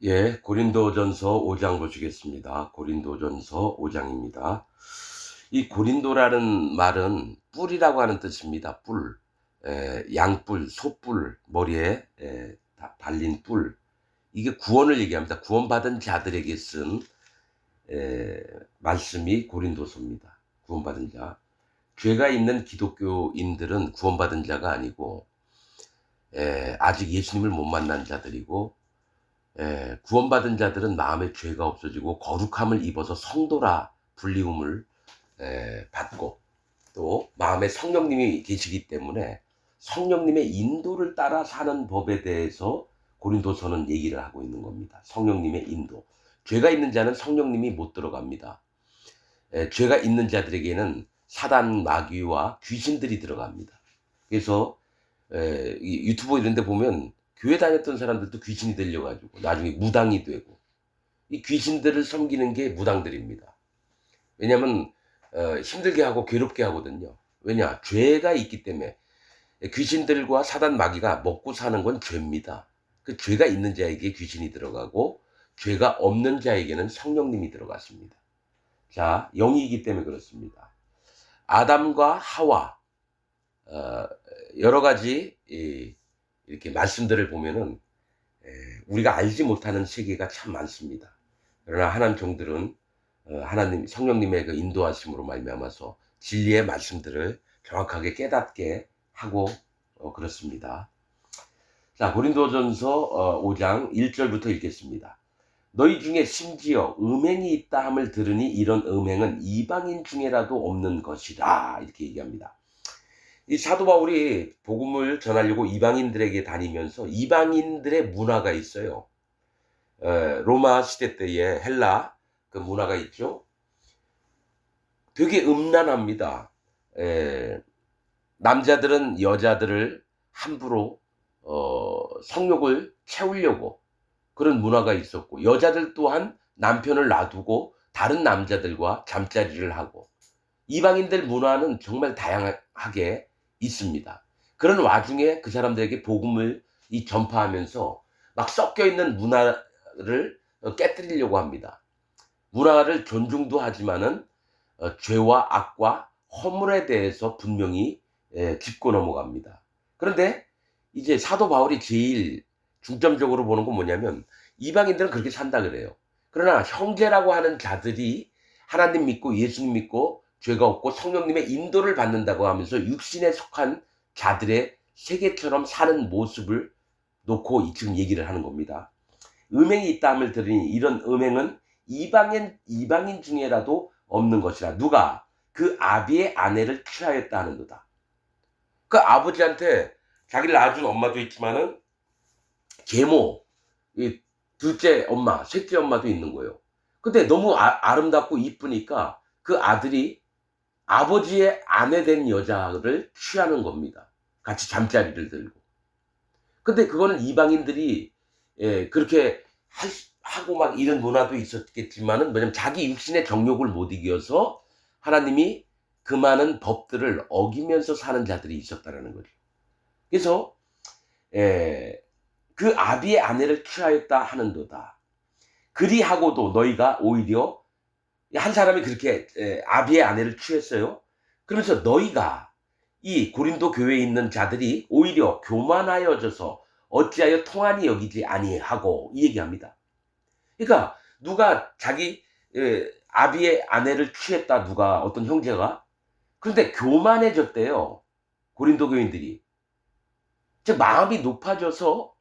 예, 고린도전서 5장 보시겠습니다. 고린도전서 5장입니다. 이 고린도라는 말은 뿔이라고 하는 뜻입니다. 뿔. 양뿔, 소뿔, 머리에 발린 뿔. 이게 구원을 얘기합니다. 구원받은 자들에게 쓴 말씀이 고린도서입니다. 구원받은 자. 죄가 있는 기독교인들은 구원받은 자가 아니고 아직 예수님을 못 만난 자들이고, 구원받은 자들은 마음에 죄가 없어지고 거룩함을 입어서 성도라 불리움을 받고, 또 마음에 성령님이 계시기 때문에 성령님의 인도를 따라 사는 법에 대해서 고린도서는 얘기를 하고 있는 겁니다. 성령님의 인도. 죄가 있는 자는 성령님이 못 들어갑니다. 죄가 있는 자들에게는 사단, 마귀와 귀신들이 들어갑니다. 그래서 이 유튜브 이런 데 보면 교회 다녔던 사람들도 귀신이 들려가지고 나중에 무당이 되고, 이 귀신들을 섬기는 게 무당들입니다. 왜냐하면 힘들게 하고 괴롭게 하거든요. 왜냐? 죄가 있기 때문에. 귀신들과 사단 마귀가 먹고 사는 건 죄입니다. 그 죄가 있는 자에게 귀신이 들어가고, 죄가 없는 자에게는 성령님이 들어갔습니다. 자, 영이기 때문에 그렇습니다. 아담과 하와, 여러 가지 이렇게 말씀들을 보면은 우리가 알지 못하는 세계가 참 많습니다. 그러나 하나님 종들은 하나님 성령님의 그 인도하심으로 말미암아서 진리의 말씀들을 정확하게 하고 그렇습니다. 자, 고린도전서 5장 1절부터 읽겠습니다. 너희 중에 심지어 음행이 있다 함을 들으니 이런 음행은 이방인 중에라도 없는 것이라, 이렇게 얘기합니다. 이 사도 바울이 복음을 전하려고 이방인들에게 다니면서 이방인들의 문화가 있어요. 로마 시대 때의 헬라 그 문화가 있죠. 되게 음란합니다. 남자들은 여자들을 함부로 성욕을 채우려고 그런 문화가 있었고, 여자들 또한 남편을 놔두고 다른 남자들과 잠자리를 하고, 이방인들 문화는 정말 다양하게 있습니다. 그런 와중에 그 사람들에게 복음을 전파하면서 막 섞여 있는 문화를 깨뜨리려고 합니다. 문화를 존중도 하지만은 죄와 악과 허물에 대해서 분명히 짚고 넘어갑니다. 그런데 이제 사도 바울이 제일 중점적으로 보는 건 뭐냐면, 이방인들은 그렇게 산다 그래요. 그러나 형제라고 하는 자들이 하나님 믿고 예수님 믿고 죄가 없고 성령님의 인도를 받는다고 하면서 육신에 속한 자들의 세계처럼 사는 모습을 놓고 지금 얘기를 하는 겁니다. 음행이 있다 함을 들으니 이런 음행은 이방인 중에라도 없는 것이라. 누가? 그 아비의 아내를 취하였다 하는도다. 그 아버지한테 자기를 낳아준 엄마도 있지만은 계모, 둘째 엄마, 셋째 엄마도 있는 거예요. 근데 너무 아름답고 이쁘니까 그 아들이 아버지의 아내 된 여자를 취하는 겁니다. 같이 잠자리를 들고. 근데 그거는 이방인들이 그렇게 하고 막 이런 문화도 있었겠지만은, 뭐냐면 자기 육신의 정욕을 못 이겨서 하나님이 그 많은 법들을 어기면서 사는 자들이 있었다라는 거죠. 그래서 그 아비의 아내를 취하였다 하는도다. 그리하고도 너희가 오히려, 한 사람이 그렇게 아비의 아내를 취했어요. 그러면서 너희가, 이 고린도 교회에 있는 자들이 오히려 교만하여져서 어찌하여 통한이 여기지 아니하고, 이 얘기합니다. 그러니까 누가 자기 아비의 아내를 취했다, 누가 어떤 형제가. 그런데 교만해졌대요. 고린도 교인들이. 즉 마음이 높아져서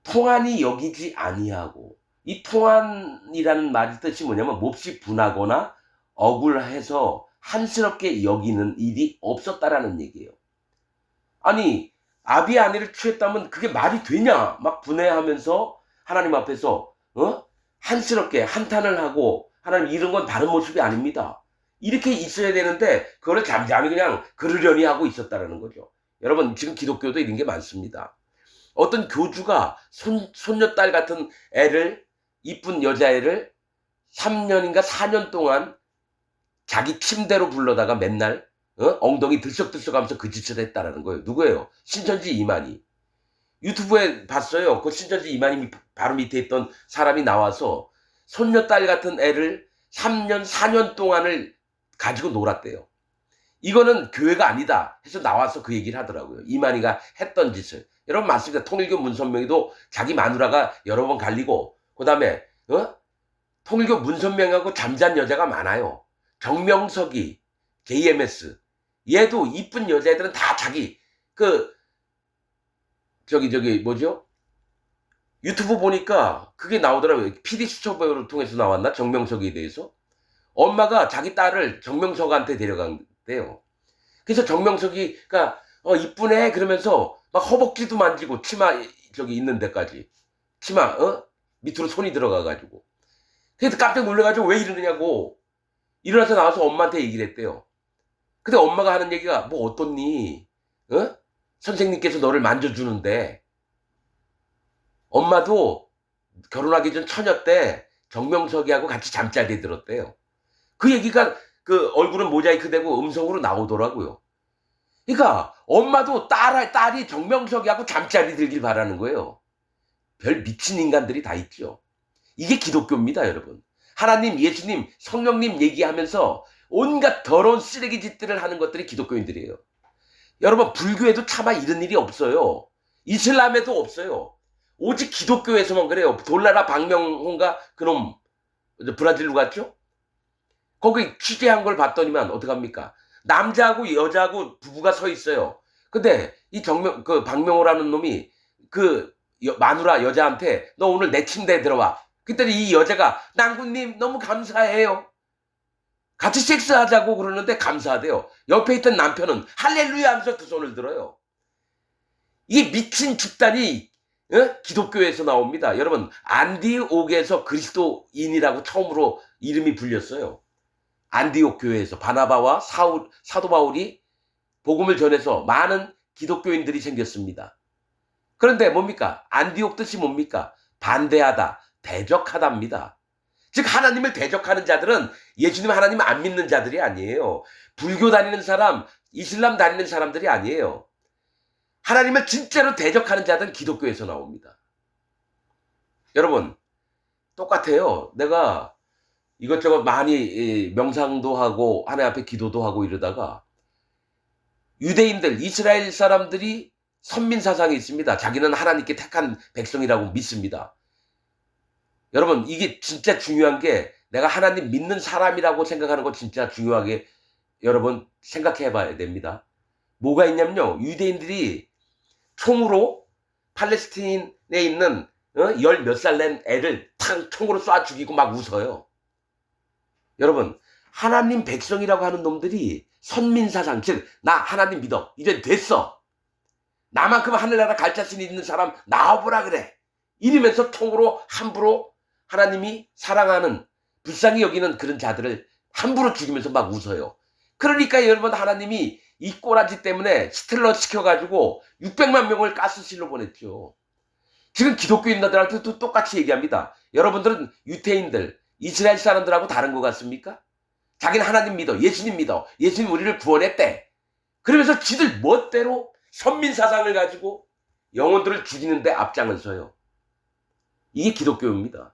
통한이 여기지 아니하고, 이 통한이라는 말의 뜻이 뭐냐면 몹시 분하거나 억울해서 한스럽게 여기는 일이 없었다라는 얘기예요. 아니, 아비의 아내를 취했다면 그게 말이 되냐? 막 분해하면서 하나님 앞에서 한스럽게 한탄을 하고, 하나님 이런 건 바른 모습이 아닙니다. 이렇게 있어야 되는데 그거를 잠잠히 그냥 그러려니 하고 있었다라는 거죠. 여러분, 지금 기독교도 이런 게 많습니다. 어떤 교주가 손녀딸 같은 애를, 이쁜 여자애를 3년인가 4년 동안 자기 침대로 불러다가 맨날 엉덩이 들썩들썩 하면서 그 짓을 했다라는 거예요. 누구예요? 신천지 이만희. 유튜브에 봤어요. 그 신천지 이마님 바로 밑에 있던 사람이 나와서 손녀딸 같은 애를 3년, 4년 동안을 가지고 놀았대요. 이거는 교회가 아니다 해서 나와서 그 얘기를 하더라고요. 이만희가 했던 짓을. 여러분 맞습니다. 통일교 문선명이도 자기 마누라가 여러 번 갈리고 그다음에 통일교 문선명하고 잠잔 여자가 많아요. 정명석이 JMS 얘도 이쁜 여자애들은 다 자기 저기 뭐죠? 유튜브 보니까 그게 나오더라고요. PD 수첩을 통해서 나왔나? 정명석에 대해서. 엄마가 자기 딸을 정명석한테 데려간대요. 그래서 정명석이가 이쁘네 그러면서 막 허벅지도 만지고 치마 저기 있는 데까지 치마 밑으로 손이 들어가가지고 그래서 깜짝 놀라가지고 왜 이러느냐고 일어나서 나와서 엄마한테 얘기를 했대요. 근데 엄마가 하는 얘기가 뭐 어떻니? 선생님께서 너를 만져주는데 엄마도 결혼하기 전 처녀 때 정명석이하고 같이 잠자리에 들었대요. 그 얘기가 그 얼굴은 모자이크 되고 음성으로 나오더라고요. 그러니까 엄마도 딸이 정명석이하고 잠자리 들길 바라는 거예요. 별 미친 인간들이 다 있죠. 이게 기독교입니다, 여러분. 하나님, 예수님, 성령님 얘기하면서 온갖 더러운 쓰레기 짓들을 하는 것들이 기독교인들이에요. 여러분, 불교에도 차마 이런 일이 없어요. 이슬람에도 없어요. 오직 기독교에서만 그래요. 돌나라 박명호인가 그놈 브라질로 갔죠? 거기 취재한 걸 봤더니만 어떡합니까? 남자하고 여자하고 부부가 서 있어요. 근데 이 박명호라는 놈이 마누라 여자한테 너 오늘 내 침대에 들어와. 그때는 이 여자가 낭군님 너무 감사해요. 같이 섹스하자고 그러는데 감사하대요. 옆에 있던 남편은 할렐루야 하면서 두 손을 들어요. 이 미친 집단이 기독교에서 나옵니다. 여러분 안디옥에서 그리스도인이라고 처음으로 이름이 불렸어요. 안디옥 교회에서 바나바와 사도 바울이 복음을 전해서 많은 기독교인들이 생겼습니다. 그런데 뭡니까? 안디옥 뜻이 뭡니까? 반대하다, 대적하다입니다. 즉 하나님을 대적하는 자들은 예수님 하나님 안 믿는 자들이 아니에요. 불교 다니는 사람, 이슬람 다니는 사람들이 아니에요. 하나님을 진짜로 대적하는 자들은 기독교에서 나옵니다. 여러분 똑같아요. 내가 이것저것 많이 명상도 하고 하나님 앞에 기도도 하고 이러다가 유대인들, 이스라엘 사람들이 선민사상이 있습니다. 자기는 하나님께 택한 백성이라고 믿습니다. 여러분 이게 진짜 중요한 게 내가 하나님 믿는 사람이라고 생각하는 거 진짜 중요하게 여러분 생각해 봐야 됩니다. 뭐가 있냐면요. 유대인들이 총으로 팔레스타인에 있는 열 몇 살 낸 애를 총으로 쏴 죽이고 막 웃어요. 여러분 하나님 백성이라고 하는 놈들이 선민사상 즉 나 하나님 믿어 이제 됐어 나만큼 하늘나라 갈 자신 있는 사람 나와보라 그래 이러면서 총으로 함부로 하나님이 사랑하는 불쌍히 여기는 그런 자들을 함부로 죽이면서 막 웃어요. 그러니까 여러분 하나님이 이 꼬라지 때문에 스텔러 시켜가지고 600만 명을 가스실로 보냈죠. 지금 기독교인들한테도 똑같이 얘기합니다. 여러분들은 유태인들 이스라엘 사람들하고 다른 것 같습니까? 자기는 하나님 믿어 예수님 믿어 예수님 우리를 구원했대. 그러면서 지들 멋대로 선민사상을 가지고 영혼들을 죽이는데 앞장을 서요. 이게 기독교입니다.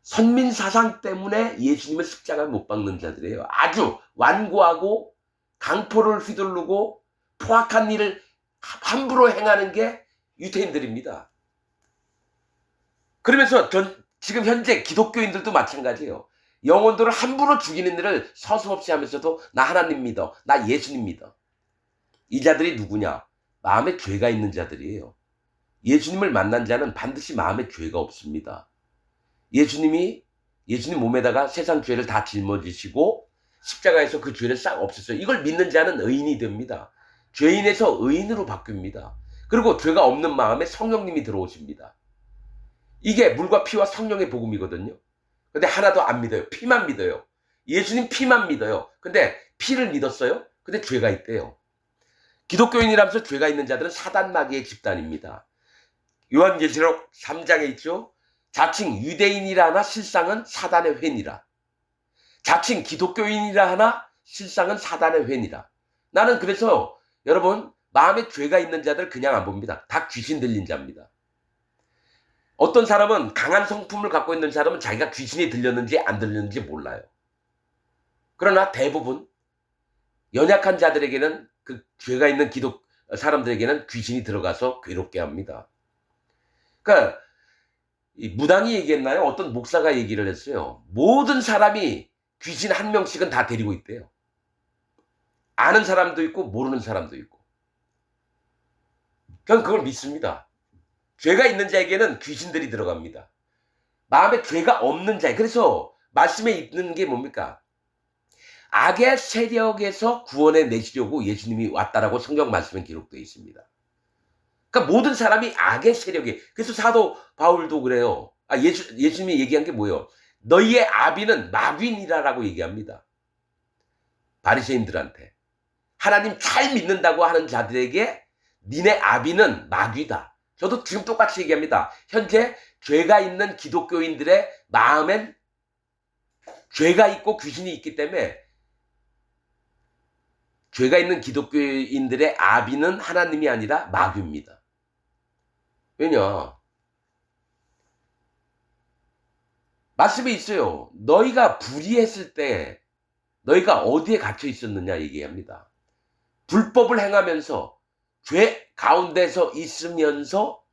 선민사상 때문에 예수님을 십자가에 못 박는 자들이에요. 아주 완고하고 강포를 휘두르고 포악한 일을 함부로 행하는 게 유태인들입니다. 그러면서 지금 현재 기독교인들도 마찬가지예요. 영혼들을 함부로 죽이는 일을 서슴없이 하면서도 나 하나님 믿어 나 예수님 믿어. 이 자들이 누구냐? 마음에 죄가 있는 자들이에요. 예수님을 만난 자는 반드시 마음에 죄가 없습니다. 예수님 몸에다가 세상 죄를 다 짊어지시고 십자가에서 그 죄를 싹 없앴어요. 이걸 믿는 자는 의인이 됩니다. 죄인에서 의인으로 바뀝니다. 그리고 죄가 없는 마음에 성령님이 들어오십니다. 이게 물과 피와 성령의 복음이거든요. 근데 하나도 안 믿어요. 피만 믿어요. 예수님 피만 믿어요. 근데 피를 믿었어요. 근데 죄가 있대요. 기독교인이라면서 죄가 있는 자들은 사단 마귀의 집단입니다. 요한계시록 3장에 있죠. 자칭 유대인이라 하나 실상은 사단의 회니라. 자칭 기독교인이라 하나 실상은 사단의 회니라. 나는 그래서 여러분 마음에 죄가 있는 자들 그냥 안 봅니다. 다 귀신 들린 자입니다. 어떤 사람은 강한 성품을 갖고 있는 사람은 자기가 귀신이 들렸는지 안 들렸는지 몰라요. 그러나 대부분 연약한 자들에게는 그 죄가 있는 사람들에게는 귀신이 들어가서 괴롭게 합니다. 그러니까 무당이 얘기했나요? 어떤 목사가 얘기를 했어요. 모든 사람이 귀신 한 명씩은 다 데리고 있대요. 아는 사람도 있고 모르는 사람도 있고. 저는 그걸 믿습니다. 죄가 있는 자에게는 귀신들이 들어갑니다. 마음에 죄가 없는 자, 그래서 말씀에 있는 게 뭡니까? 악의 세력에서 구원해 내시려고 예수님이 왔다라고 성경 말씀에 기록되어 있습니다. 그러니까 모든 사람이 악의 세력에, 그래서 사도 바울도 그래요. 예수님이 얘기한 게 뭐예요? 너희의 아비는 마귀니라라고 얘기합니다. 바리새인들한테. 하나님 잘 믿는다고 하는 자들에게 니네 아비는 마귀다. 저도 지금 똑같이 얘기합니다. 현재 죄가 있는 기독교인들의 마음엔 죄가 있고 귀신이 있기 때문에 죄가 있는 기독교인들의 아비는 하나님이 아니라 마귀입니다. 왜냐? 말씀에 있어요. 너희가 불의했을 때 너희가 어디에 갇혀 있었느냐 얘기합니다. 불법을 행하면서 죄 가운데서 있으면서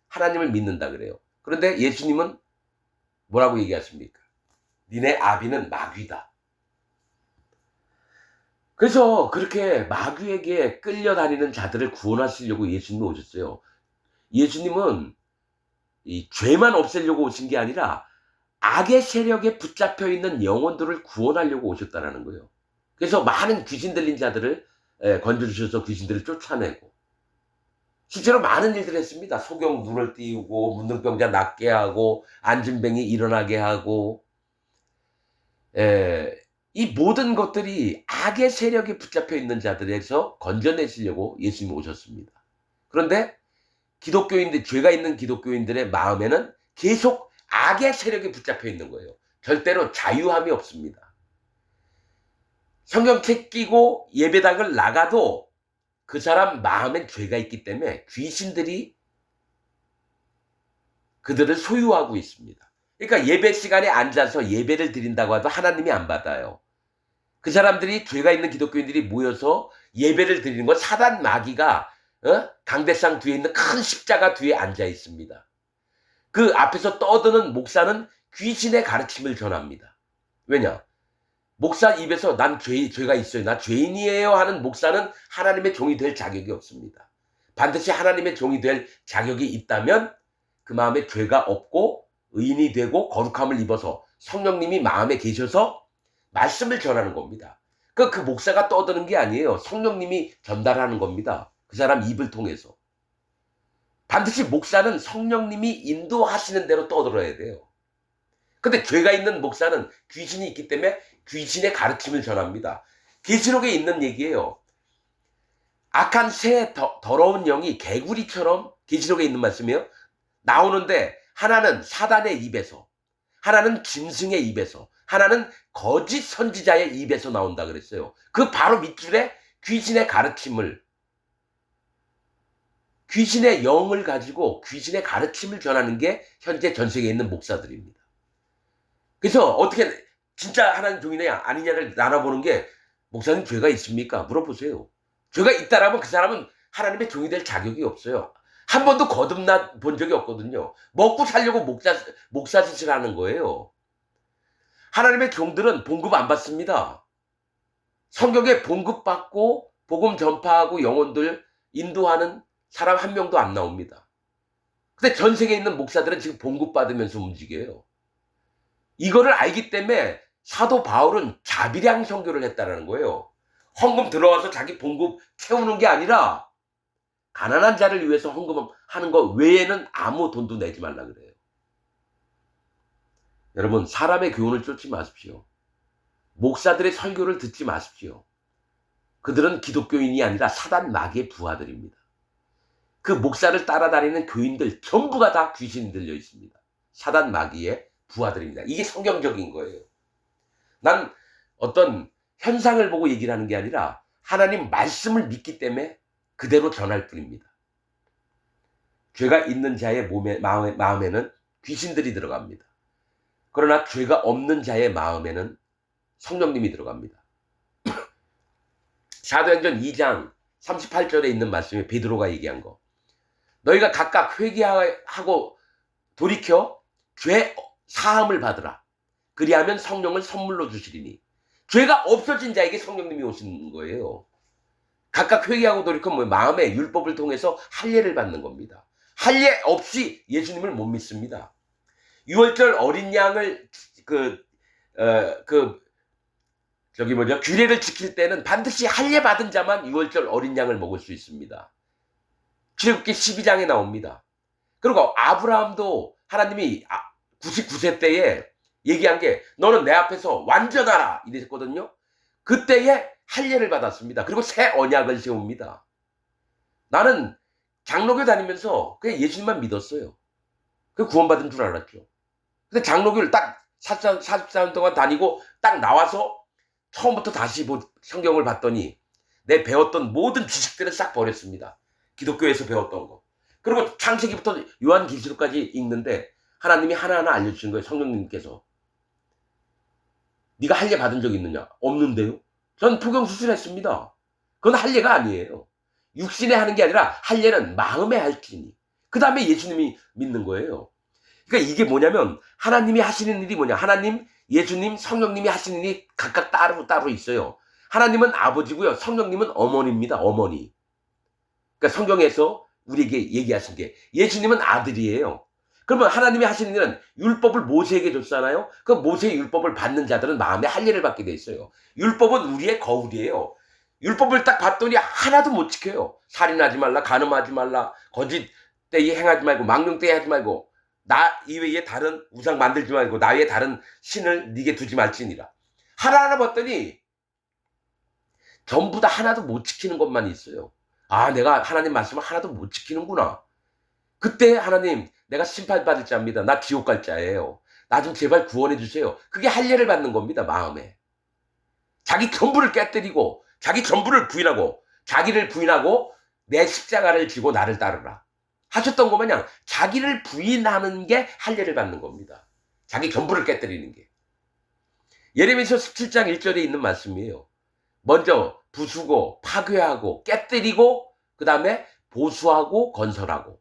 하나님을 믿는다 그래요. 그런데 예수님은 뭐라고 얘기하십니까? 니네 아비는 마귀다. 그래서 그렇게 마귀에게 끌려다니는 자들을 구원하시려고 예수님이 오셨어요. 예수님은 이 죄만 없애려고 오신 게 아니라 악의 세력에 붙잡혀 있는 영혼들을 구원하려고 오셨다는 거예요. 그래서 많은 귀신 들린 자들을 건져주셔서 귀신들을 쫓아내고 실제로 많은 일들을 했습니다. 소경 눈을 띄우고 문둥병자 낫게 하고 안진뱅이 일어나게 하고 이 모든 것들이 악의 세력에 붙잡혀 있는 자들에서 건져내시려고 예수님이 오셨습니다. 그런데 기독교인들, 죄가 있는 기독교인들의 마음에는 계속 악의 세력에 붙잡혀 있는 거예요. 절대로 자유함이 없습니다. 성경책 끼고 예배당을 나가도 그 사람 마음엔 죄가 있기 때문에 귀신들이 그들을 소유하고 있습니다. 그러니까 예배 시간에 앉아서 예배를 드린다고 해도 하나님이 안 받아요. 그 사람들이 죄가 있는 기독교인들이 모여서 예배를 드리는 건 사단 마귀가 강대상 뒤에 있는 큰 십자가 뒤에 앉아 있습니다. 그 앞에서 떠드는 목사는 귀신의 가르침을 전합니다. 왜냐? 목사 입에서 난 죄가 있어요. 나 죄인이에요 하는 목사는 하나님의 종이 될 자격이 없습니다. 반드시 하나님의 종이 될 자격이 있다면 그 마음에 죄가 없고 의인이 되고 거룩함을 입어서 성령님이 마음에 계셔서 말씀을 전하는 겁니다. 그 목사가 떠드는 게 아니에요. 성령님이 전달하는 겁니다. 그 사람 입을 통해서. 반드시 목사는 성령님이 인도하시는 대로 떠들어야 돼요. 근데 죄가 있는 목사는 귀신이 있기 때문에 귀신의 가르침을 전합니다. 계시록에 있는 얘기예요. 악한 새 더러운 영이 개구리처럼 계시록에 있는 말씀이에요. 나오는데 하나는 사단의 입에서, 하나는 짐승의 입에서, 하나는 거짓 선지자의 입에서 나온다 그랬어요. 그 바로 밑줄에 귀신의 가르침을, 귀신의 영을 가지고 귀신의 가르침을 전하는 게 현재 전 세계에 있는 목사들입니다. 그래서 어떻게 진짜 하나님 종이냐 아니냐를 나눠보는 게 목사님 죄가 있습니까? 물어보세요. 죄가 있다라면 그 사람은 하나님의 종이 될 자격이 없어요. 한 번도 거듭나 본 적이 없거든요. 먹고 살려고 목사 짓을 하는 거예요. 하나님의 종들은 봉급 안 받습니다. 성경에 봉급받고 복음 전파하고 영혼들 인도하는 사람 한 명도 안 나옵니다. 근데 전 세계에 있는 목사들은 지금 봉급 받으면서 움직여요. 이거를 알기 때문에 사도 바울은 자비량 선교를 했다는 거예요. 헌금 들어와서 자기 봉급 채우는 게 아니라 가난한 자를 위해서 헌금하는 거 외에는 아무 돈도 내지 말라 그래요. 여러분, 사람의 교훈을 쫓지 마십시오. 목사들의 설교를 듣지 마십시오. 그들은 기독교인이 아니라 사단 마귀의 부하들입니다. 그 목사를 따라다니는 교인들 전부가 다 귀신이 들려 있습니다. 사단 마귀의 부하들입니다. 이게 성경적인 거예요. 난 어떤 현상을 보고 얘기를 하는 게 아니라 하나님 말씀을 믿기 때문에 그대로 전할 뿐입니다. 죄가 있는 자의 마음에는 귀신들이 들어갑니다. 그러나 죄가 없는 자의 마음에는 성령님이 들어갑니다. 사도행전 2장 38절에 있는 말씀에 베드로가 얘기한 거. 너희가 각각 회개하고 돌이켜 죄 사함을 받으라. 그리하면 성령을 선물로 주시리니. 죄가 없어진 자에게 성령님이 오시는 거예요. 각각 회개하고 돌이켜 마음의 율법을 통해서 할례를 받는 겁니다. 할례 없이 예수님을 못 믿습니다. 6월절 어린 양을 규례를 지킬 때는 반드시 할례 받은 자만 6월절 어린 양을 먹을 수 있습니다. 출애굽기 12장에 나옵니다. 그리고 아브라함도 하나님이 99세 때에 얘기한 게 너는 내 앞에서 완전하라 이랬거든요. 그때에 할례를 받았습니다. 그리고 새 언약을 세웁니다. 나는 장로교 다니면서 그냥 예수님만 믿었어요. 그 구원받은 줄 알았죠. 근데 장로교를 딱 44년 동안 다니고 딱 나와서 처음부터 다시 성경을 봤더니 내 배웠던 모든 지식들을 싹 버렸습니다. 기독교에서 배웠던 거. 그리고 창세기부터 요한계시록까지 읽는데 하나님이 하나하나 알려주신 거예요. 성령님께서. 네가 할례 받은 적 있느냐? 없는데요. 전 포경수술했습니다. 그건 할례가 아니에요. 육신에 하는 게 아니라 할례는 마음에 할지니. 그 다음에 예수님이 믿는 거예요. 그러니까 이게 뭐냐면 하나님이 하시는 일이 뭐냐. 하나님, 예수님, 성령님이 하시는 일이 각각 따로 있어요. 하나님은 아버지고요. 성령님은 어머니입니다. 어머니. 그러니까 성경에서 우리에게 얘기하신 게 예수님은 아들이에요. 그러면 하나님이 하시는 일은 율법을 모세에게 줬잖아요. 그 모세의 율법을 받는 자들은 마음에 할례를 받게 돼 있어요. 율법은 우리의 거울이에요. 율법을 딱 봤더니 하나도 못 지켜요. 살인하지 말라, 간음하지 말라, 거짓되이 행하지 말고, 망령되이 하지 말고, 나 이외에 다른 우상 만들지 말고, 나 외에 다른 신을 네게 두지 말지니라. 하나하나 봤더니 전부 다 하나도 못 지키는 것만 있어요. 아, 내가 하나님 말씀을 하나도 못 지키는구나. 그때 하나님, 내가 심판받을 자입니다. 나 지옥 갈 자예요. 나 좀 제발 구원해 주세요. 그게 할례를 받는 겁니다. 마음에. 자기 전부를 깨뜨리고 자기 전부를 부인하고 자기를 부인하고 내 십자가를 지고 나를 따르라 하셨던 것 마냥 자기를 부인하는 게 할례를 받는 겁니다. 자기 전부를 깨뜨리는 게. 예레미야서 17장 1절에 있는 말씀이에요. 먼저 부수고 파괴하고 깨뜨리고 그 다음에 보수하고 건설하고.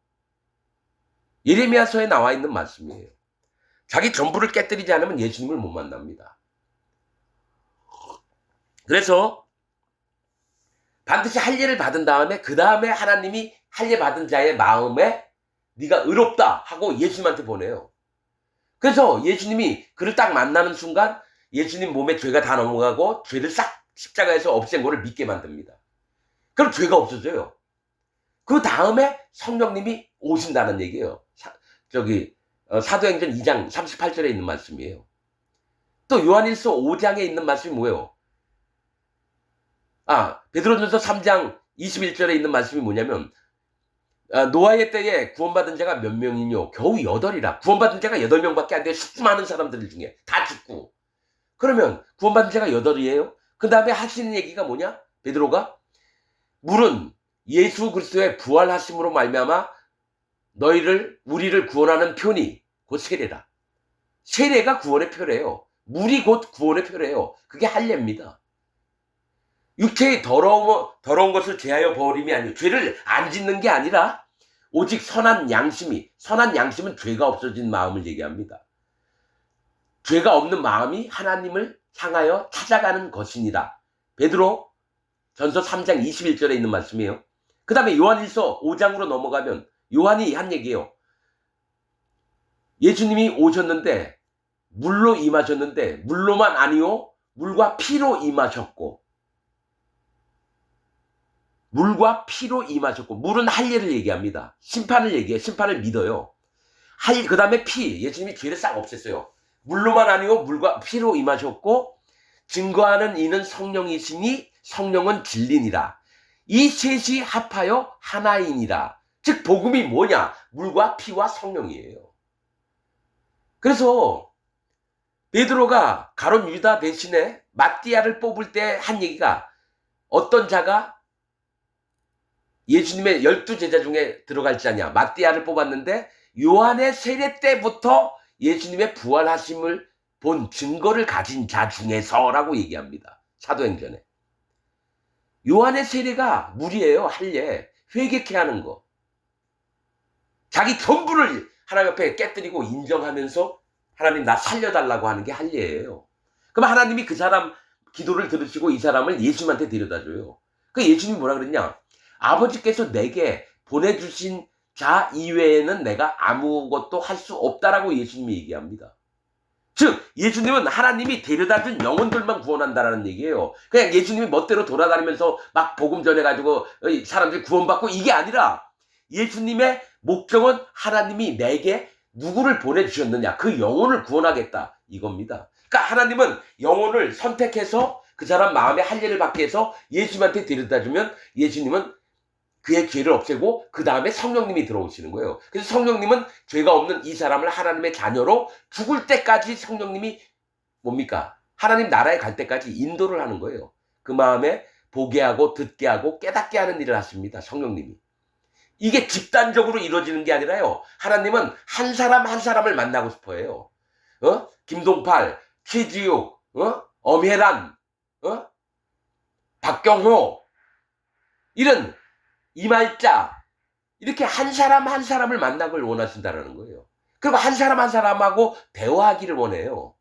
예레미야서에 나와 있는 말씀이에요. 자기 전부를 깨뜨리지 않으면 예수님을 못 만납니다. 그래서 반드시 할례를 받은 다음에 그 다음에 하나님이 할례 받은 자의 마음에 네가 의롭다 하고 예수님한테 보내요. 그래서 예수님이 그를 딱 만나는 순간 예수님 몸에 죄가 다 넘어가고 죄를 싹 십자가에서 없앤 거를 믿게 만듭니다. 그럼 죄가 없어져요. 그 다음에 성령님이 오신다는 얘기예요. 사도행전 2장 38절에 있는 말씀이에요. 또 요한일서 5장에 있는 말씀이 뭐예요? 베드로전서 3장 21절에 있는 말씀이 뭐냐면 노아의 때에 구원받은 자가 몇 명이뇨? 겨우 8이라. 구원받은 자가 8명밖에 안 돼요. 수많은 사람들 중에 다 죽고. 그러면 구원받은 자가 8이에요. 그 다음에 하시는 얘기가 뭐냐? 베드로가 물은 예수 그리스도의 부활하심으로 말미암아 우리를 구원하는 표니 곧 세례라. 세례가 구원의 표래요. 물이 곧 구원의 표래요. 그게 할례입니다. 육체의 더러운 것을 제하여 버림이 아니고 죄를 안 짓는 게 아니라 오직 선한 양심은 죄가 없어진 마음을 얘기합니다. 죄가 없는 마음이 하나님을 향하여 찾아가는 것이니라. 베드로 전서 3장 21절에 있는 말씀이에요. 그 다음에 요한일서 5장으로 넘어가면 요한이 한 얘기예요. 예수님이 오셨는데 물로 임하셨는데 물로만 아니요 물과 피로 임하셨고 물은 할례를 얘기합니다. 심판을 얘기해요. 심판을 믿어요. 그 다음에 예수님이 죄를 싹 없앴어요. 물로만 아니요 물과 피로 임하셨고 증거하는 이는 성령이시니 성령은 진리니라. 이 셋이 합하여 하나이니라. 즉 복음이 뭐냐? 물과 피와 성령이에요. 그래서 베드로가 가룟 유다 대신에 마띠아를 뽑을 때 한 얘기가 어떤 자가 예수님의 12제자 중에 들어갈 자냐? 마띠아를 뽑았는데 요한의 세례 때부터 예수님의 부활하심을 본 증거를 가진 자 중에서라고 얘기합니다. 사도행전에. 요한의 세례가 무리예요. 할례. 회개케 하는 거. 자기 전부를 하나님 앞에 깨뜨리고 인정하면서 하나님 나 살려달라고 하는 게 할례예요. 그럼 하나님이 그 사람 기도를 들으시고 이 사람을 예수님한테 데려다줘요. 그 예수님이 뭐라 그랬냐? 아버지께서 내게 보내주신 자 이외에는 내가 아무것도 할 수 없다라고 예수님이 얘기합니다. 즉 예수님은 하나님이 데려다준 영혼들만 구원한다라는 얘기예요. 그냥 예수님이 멋대로 돌아다니면서 막 복음 전해가지고 사람들이 구원받고 이게 아니라 예수님의 목적은 하나님이 내게 누구를 보내주셨느냐, 그 영혼을 구원하겠다 이겁니다. 그러니까 하나님은 영혼을 선택해서 그 사람 마음에 할례를 받게 해서 예수님한테 데려다주면 예수님은 그의 죄를 없애고 그 다음에 성령님이 들어오시는 거예요. 그래서 성령님은 죄가 없는 이 사람을 하나님의 자녀로 죽을 때까지 성령님이 뭡니까? 하나님 나라에 갈 때까지 인도를 하는 거예요. 그 마음에 보게 하고 듣게 하고 깨닫게 하는 일을 하십니다. 성령님이. 이게 집단적으로 이루어지는 게 아니라요. 하나님은 한 사람 한 사람을 만나고 싶어 해요. 김동팔, 최지욱, 엄혜란, 박경호 이런 이말자 이렇게 한 사람 한 사람을 만나길 원하신다는 거예요. 그리고 한 사람 한 사람하고 대화하기를 원해요.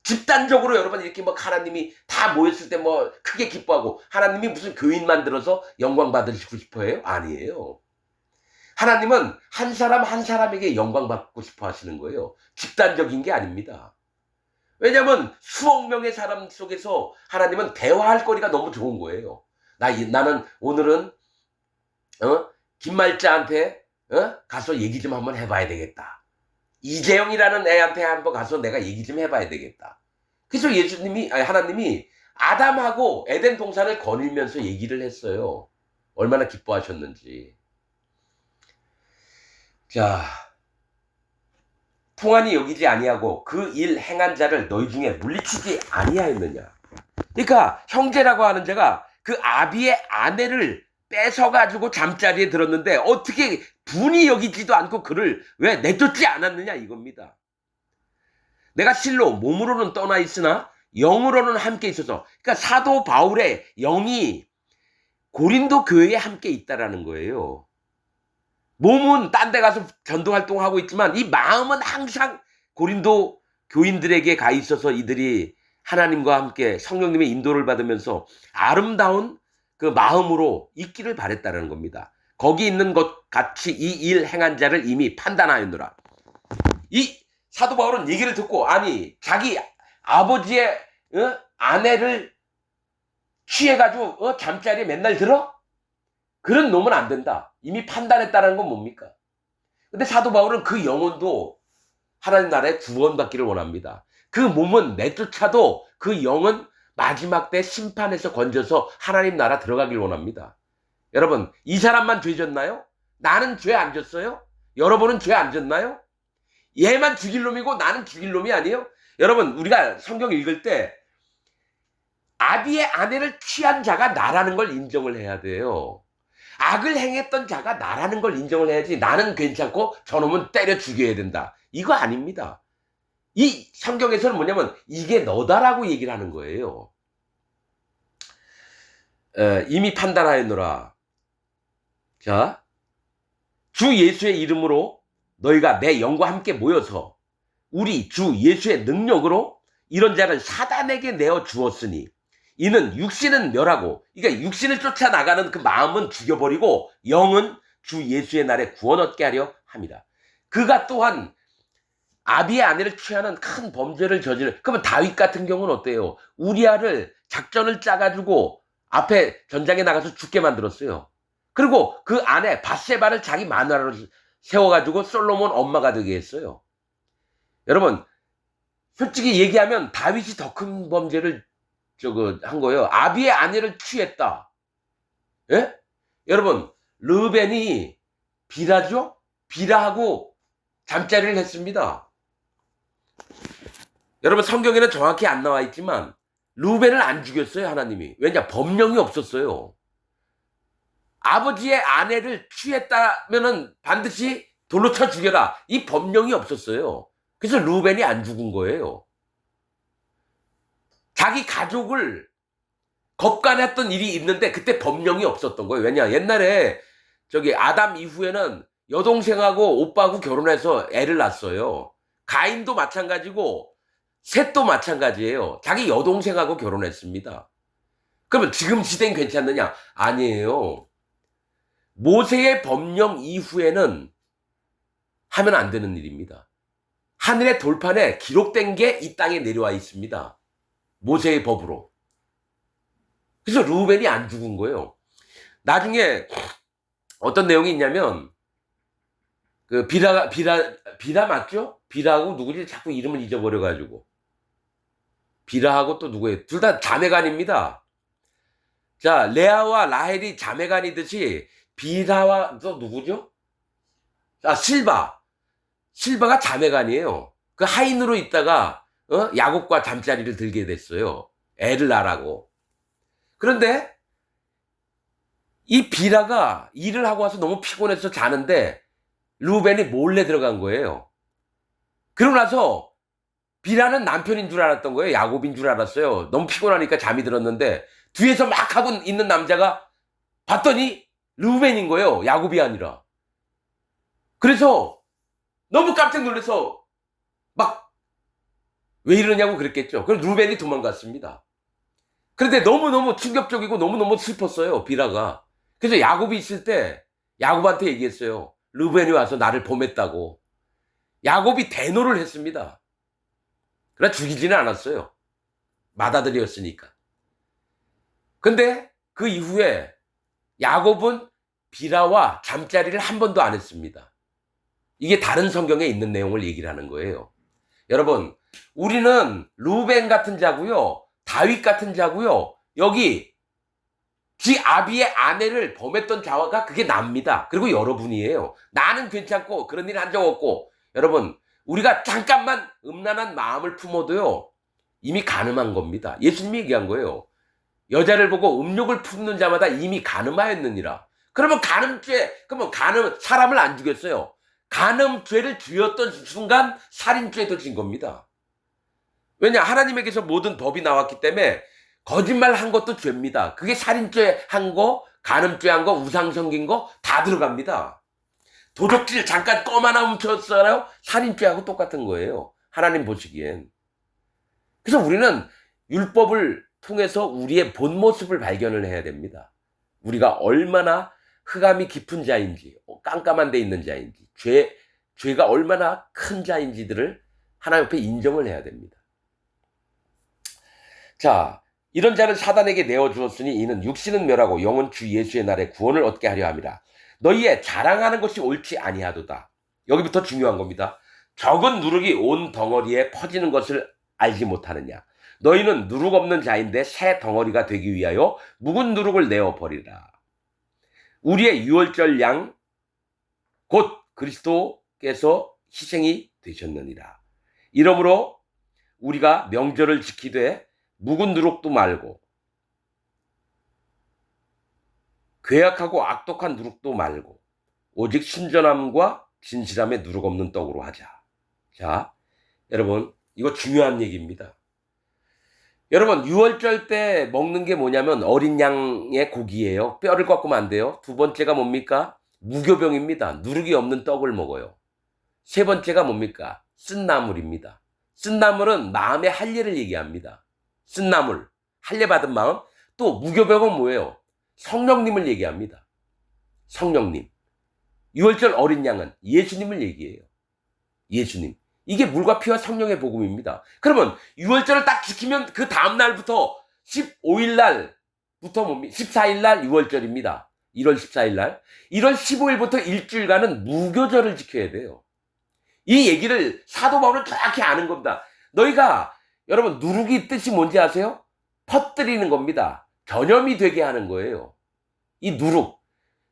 집단적으로 여러분 이렇게 뭐 하나님이 다 모였을 때 뭐 크게 기뻐하고 하나님이 무슨 교인 만들어서 영광 받으시고 싶어 해요? 아니에요. 하나님은 한 사람 한 사람에게 영광 받고 싶어 하시는 거예요. 집단적인 게 아닙니다. 왜냐하면 수억 명의 사람 속에서 하나님은 대화할 거리가 너무 좋은 거예요. 나는 오늘은 김말자한테 가서 얘기 좀 한번 해봐야 되겠다. 이재영이라는 애한테 한번 가서 내가 얘기 좀 해봐야 되겠다. 그래서 하나님이 아담하고 에덴 동산을 거닐면서 얘기를 했어요. 얼마나 기뻐하셨는지. 자, 통한이 여기지 아니하고 그 일 행한 자를 너희 중에 물리치지 아니하였느냐. 그러니까 형제라고 하는 자가 그 아비의 아내를 뺏어가지고 잠자리에 들었는데 어떻게 분이 여기지도 않고 그를 왜 내쫓지 않았느냐 이겁니다. 내가 실로 몸으로는 떠나 있으나 영으로는 함께 있어서, 그러니까 사도 바울의 영이 고린도 교회에 함께 있다라는 거예요. 몸은 딴 데 가서 전도 활동하고 있지만 이 마음은 항상 고린도 교인들에게 가 있어서 이들이 하나님과 함께 성령님의 인도를 받으면서 아름다운 그 마음으로 있기를 바랬다는 겁니다. 거기 있는 것 같이 이 일 행한 자를 이미 판단하였노라. 이 사도 바울은 얘기를 듣고 아니 자기 아버지의 아내를 취해가지고 잠자리에 맨날 들어? 그런 놈은 안 된다. 이미 판단했다는 건 뭡니까? 근데 사도 바울은 그 영혼도 하나님 나라에 구원받기를 원합니다. 그 몸은 내쫓아도 그 영은 마지막 때 심판에서 건져서 하나님 나라 들어가길 원합니다. 여러분, 이 사람만 죄 졌나요? 나는 죄 안 졌어요? 여러분은 죄 안 졌나요? 얘만 죽일 놈이고 나는 죽일 놈이 아니에요? 여러분, 우리가 성경 읽을 때 아비의 아내를 취한 자가 나라는 걸 인정을 해야 돼요. 악을 행했던 자가 나라는 걸 인정을 해야지 나는 괜찮고 저놈은 때려 죽여야 된다. 이거 아닙니다. 이 성경에서는 뭐냐면 이게 너다라고 얘기를 하는 거예요. 이미 판단하였노라. 자, 주 예수의 이름으로 너희가 내 영과 함께 모여서 우리 주 예수의 능력으로 이런 자를 사단에게 내어 주었으니 이는 육신은 멸하고, 그러니까 육신을 쫓아나가는 그 마음은 죽여버리고 영은 주 예수의 날에 구원 얻게 하려 합니다. 그가 또한 아비의 아내를 취하는 큰 범죄를 저지른, 그러면 다윗 같은 경우는 어때요? 우리아를 작전을 짜가지고 앞에 전장에 나가서 죽게 만들었어요. 그리고 그 아내 밧세바를 자기 마누라로 세워가지고 솔로몬 엄마가 되게 했어요. 여러분, 솔직히 얘기하면 다윗이 더 큰 범죄를 한 거예요. 아비의 아내를 취했다. 예? 여러분, 르벤이 비라죠? 비라하고 잠자리를 했습니다. 여러분, 성경에는 정확히 안 나와 있지만 르벤을 안 죽였어요, 하나님이. 왜냐? 법령이 없었어요. 아버지의 아내를 취했다면은 반드시 돌로 쳐 죽여라. 이 법령이 없었어요. 그래서 루벤이 안 죽은 거예요. 자기 가족을 겁간했던 일이 있는데 그때 법령이 없었던 거예요. 왜냐? 옛날에 저기 아담 이후에는 여동생하고 오빠하고 결혼해서 애를 낳았어요. 가인도 마찬가지고 셋도 마찬가지예요. 자기 여동생하고 결혼했습니다. 그러면 지금 시대는 괜찮느냐? 아니에요. 모세의 법령 이후에는 하면 안 되는 일입니다. 하늘의 돌판에 기록된 게 이 땅에 내려와 있습니다. 모세의 법으로. 그래서 루벤이 안 죽은 거예요. 나중에 어떤 내용이 있냐면 그 비라 맞죠? 비라하고 누구지? 자꾸 이름을 잊어버려가지고. 비라하고 또 누구예요? 둘 다 자매간입니다. 자, 레아와 라헬이 자매간이듯이 비라와 또 누구죠? 아, 실바가 자매간이에요. 그 하인으로 있다가 야곱과 잠자리를 들게 됐어요. 애를 낳으라고. 그런데 이 비라가 일을 하고 와서 너무 피곤해서 자는데 루벤이 몰래 들어간 거예요. 그러고 나서 비라는 남편인 줄 알았던 거예요. 야곱인 줄 알았어요. 너무 피곤하니까 잠이 들었는데 뒤에서 막 하고 있는 남자가 봤더니 루벤인 거예요. 야곱이 아니라. 그래서 너무 깜짝 놀라서 막 왜 이러냐고 그랬겠죠. 그래서 루벤이 도망갔습니다. 그런데 너무너무 충격적이고 너무너무 슬펐어요. 비라가. 그래서 야곱이 있을 때 야곱한테 얘기했어요. 루벤이 와서 나를 범했다고. 야곱이 대노를 했습니다. 그러나 죽이지는 않았어요. 맏아들이었으니까. 근데 그 이후에 야곱은 비라와 잠자리를 한 번도 안 했습니다. 이게 다른 성경에 있는 내용을 얘기를 하는 거예요. 여러분, 우리는 루벤 같은 자고요. 다윗 같은 자고요. 여기 지 아비의 아내를 범했던 자가 그게 납니다. 그리고 여러분이에요. 나는 괜찮고 그런 일 한 적 없고. 여러분, 우리가 잠깐만 음란한 마음을 품어도요. 이미 간음한 겁니다. 예수님이 얘기한 거예요. 여자를 보고 음욕을 품는 자마다 이미 간음하였느니라. 그러면 사람을 안 죽였어요. 간음죄를 지었던 순간 살인죄도 진 겁니다. 왜냐? 하나님에게서 모든 법이 나왔기 때문에 거짓말 한 것도 죄입니다. 그게 살인죄 한 거, 간음죄 한 거, 우상 섬긴 거 다 들어갑니다. 도적질 잠깐 껌 하나 훔쳤어요? 살인죄하고 똑같은 거예요. 하나님 보시기엔. 그래서 우리는 율법을 통해서 우리의 본 모습을 발견을 해야 됩니다. 우리가 얼마나 흑암이 깊은 자인지, 깜깜한 데 있는 자인지, 죄가 얼마나 큰 자인지들을 하나님 앞에 인정을 해야 됩니다. 자, 이런 자를 사단에게 내어주었으니 이는 육신은 멸하고 영은 주 예수의 날에 구원을 얻게 하려 함이라. 너희의 자랑하는 것이 옳지 아니하도다. 여기부터 중요한 겁니다. 적은 누룩이 온 덩어리에 퍼지는 것을 알지 못하느냐. 너희는 누룩 없는 자인데 새 덩어리가 되기 위하여 묵은 누룩을 내어버리라. 우리의 유월절 양 곧 그리스도께서 희생이 되셨느니라. 이러므로 우리가 명절을 지키되 묵은 누룩도 말고 괴악하고 악독한 누룩도 말고 오직 순전함과 진실함에 누룩 없는 떡으로 하자. 자, 여러분, 이거 중요한 얘기입니다. 여러분, 유월절 때 먹는 게 뭐냐면 어린 양의 고기예요. 뼈를 꺾으면 안 돼요. 두 번째가 뭡니까? 무교병입니다. 누룩이 없는 떡을 먹어요. 세 번째가 뭡니까? 쓴나물입니다. 쓴나물은 마음의 할례를 얘기합니다. 쓴나물, 할례 받은 마음. 또 무교병은 뭐예요? 성령님을 얘기합니다. 성령님. 유월절 어린 양은 예수님을 얘기해요. 예수님. 이게 물과 피와 성령의 복음입니다. 그러면 유월절을 딱 지키면 그 다음날부터 15일 날부터 뭡니까? 14일 날 유월절입니다. 1월 14일 날. 1월 15일부터 일주일간은 무교절을 지켜야 돼요. 이 얘기를 사도 바울은 정확히 아는 겁니다. 너희가 여러분 누룩이 뜻이 뭔지 아세요? 퍼뜨리는 겁니다. 전염이 되게 하는 거예요. 이 누룩.